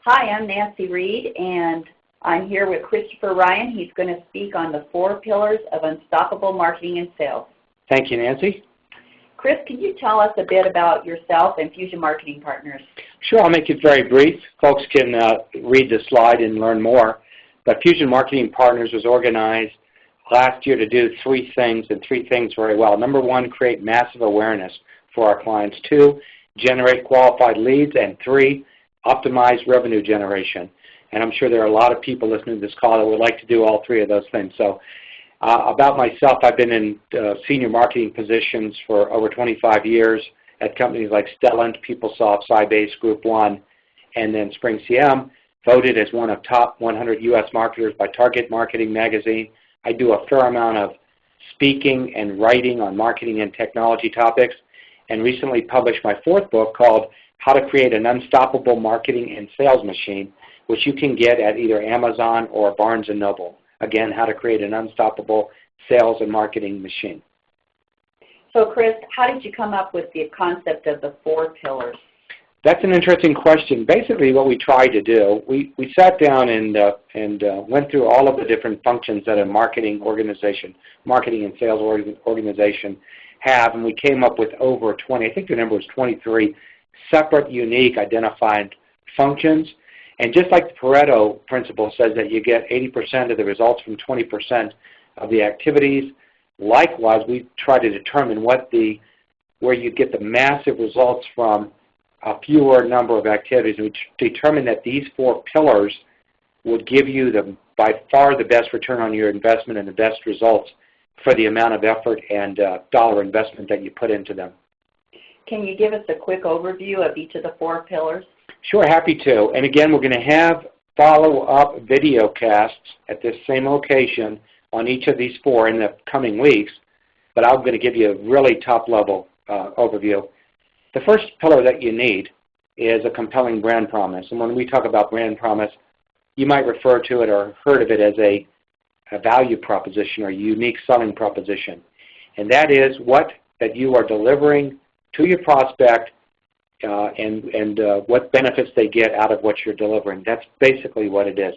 Hi, I'm Nancy Reed, and I'm here with Christopher Ryan. He's going to speak on the 4 pillars of unstoppable marketing and sales. Thank you, Nancy. Chris, can you tell us a bit about yourself and Fusion Marketing Partners? Sure, I'll make it very brief. Folks can read the slide and learn more. But Fusion Marketing Partners was organized last year to do 3 things, and 3 things very well. Number 1, create massive awareness for our clients. 2, generate qualified leads. And 3, optimize revenue generation. And I'm sure there are a lot of people listening to this call that would like to do all 3 of those things. So about myself, I've been in senior marketing positions for over 25 years at companies like Stellent, PeopleSoft, Sybase, Group 1, and then Spring CM, voted as one of top 100 U.S. marketers by Target Marketing Magazine. I do a fair amount of speaking and writing on marketing and technology topics, and recently published my 4th book called How to Create an Unstoppable Marketing and Sales Machine, which you can get at either Amazon or Barnes & Noble. Again, How to Create an Unstoppable Sales and Marketing Machine. So, Chris, how did you come up with the concept of the 4 pillars? That's an interesting question. Basically, what we tried to do, we sat down and went through all of the different functions that a marketing organization, marketing and sales organization have, and we came up with over 20, I think the number was 23, separate, unique, identified functions. And just like the Pareto principle says that you get 80% of the results from 20% of the activities, likewise, we try to determine where you get the massive results from a fewer number of activities. We determined that these 4 pillars would give you by far the best return on your investment and the best results for the amount of effort and dollar investment that you put into them. Can you give us a quick overview of each of the 4 pillars? Sure, happy to. And again, we're going to have follow-up video casts at this same location on each of these 4 in the coming weeks, but I'm going to give you a really top-level overview. The first pillar that you need is a compelling brand promise. And when we talk about brand promise, you might refer to it or heard of it as a value proposition or a unique selling proposition. And that is that you are delivering to your prospect and what benefits they get out of what you're delivering. That's basically what it is.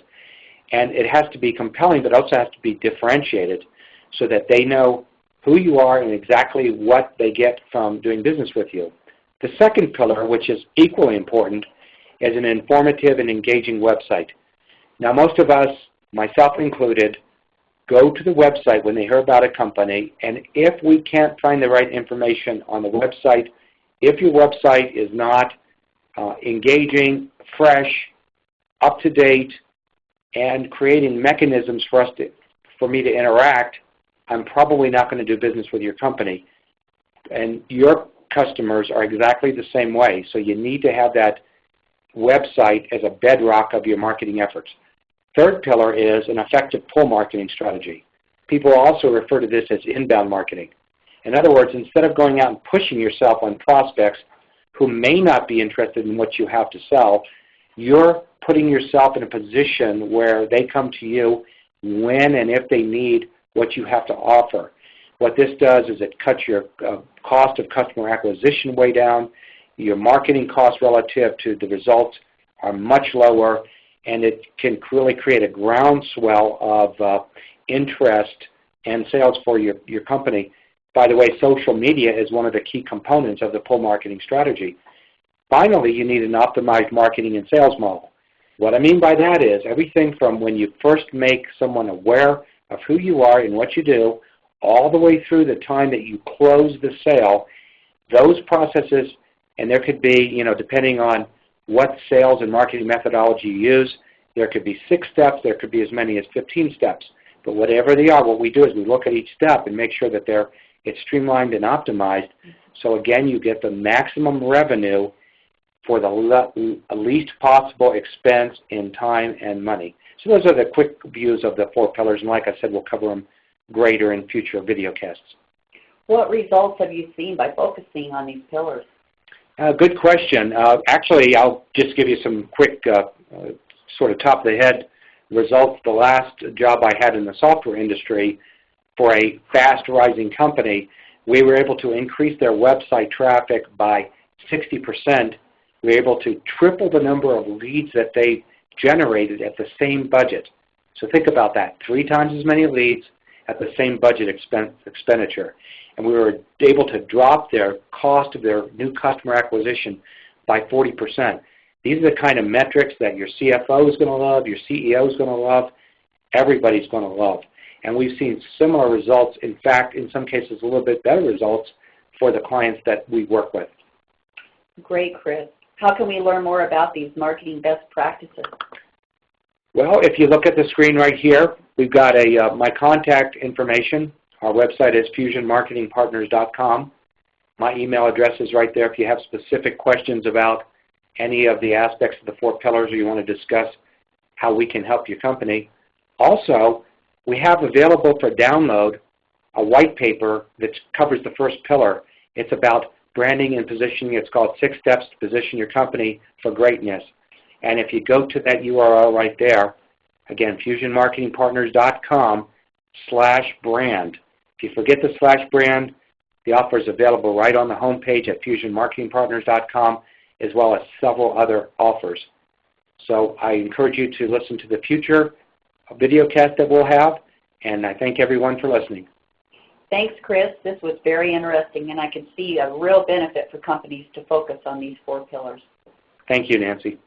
And it has to be compelling, but also has to be differentiated so that they know who you are and exactly what they get from doing business with you. The second pillar, which is equally important, is an informative and engaging website. Now, most of us, myself included, go to the website when they hear about a company, and if we can't find the right information on the website, if your website is not engaging, fresh, up-to-date, and creating mechanisms for me to interact, I'm probably not going to do business with your company. And your customers are exactly the same way. So you need to have that website as a bedrock of your marketing efforts. Third pillar is an effective pull marketing strategy. People also refer to this as inbound marketing. In other words, instead of going out and pushing yourself on prospects who may not be interested in what you have to sell, you're putting yourself in a position where they come to you when and if they need what you have to offer. What this does is it cuts your cost of customer acquisition way down. Your marketing costs relative to the results are much lower, and it can really create a groundswell of interest and sales for your company. By the way, social media is one of the key components of the pull marketing strategy. Finally, you need an optimized marketing and sales model. What I mean by that is everything from when you first make someone aware of who you are and what you do, all the way through the time that you close the sale, those processes, and there could be, depending on what sales and marketing methodology you use, there could be 6 steps, there could be as many as 15 steps. But whatever they are, what we do is we look at each step and make sure that it's streamlined and optimized. So again, you get the maximum revenue for the least possible expense in time and money. So those are the quick views of the 4 pillars, and like I said, we'll cover them greater in future video casts. What results have you seen by focusing on these pillars? Good question. Actually, I'll just give you some quick sort of top-of-the-head results. The last job I had in the software industry for a fast-rising company, we were able to increase their website traffic by 60% we were able to triple the number of leads that they generated at the same budget. So think about that, 3 times as many leads at the same budget expenditure. And we were able to drop their cost of their new customer acquisition by 40%. These are the kind of metrics that your CFO is going to love, your CEO is going to love, everybody's going to love. And we've seen similar results, in fact, in some cases a little bit better results for the clients that we work with. Great, Chris. How can we learn more about these marketing best practices? Well, if you look at the screen right here, we've got my contact information. Our website is fusionmarketingpartners.com. My email address is right there if you have specific questions about any of the aspects of the 4 pillars or you want to discuss how we can help your company. Also, we have available for download a white paper that covers the first pillar. It's about branding and positioning. It's called 6 Steps to Position Your Company for Greatness. And if you go to that URL right there, again, fusionmarketingpartners.com/brand. If you forget the /brand, the offer is available right on the home page at fusionmarketingpartners.com, as well as several other offers. So I encourage you to listen to the future videocast that we'll have, and I thank everyone for listening. Thanks, Chris. This was very interesting, and I can see a real benefit for companies to focus on these 4 pillars. Thank you, Nancy.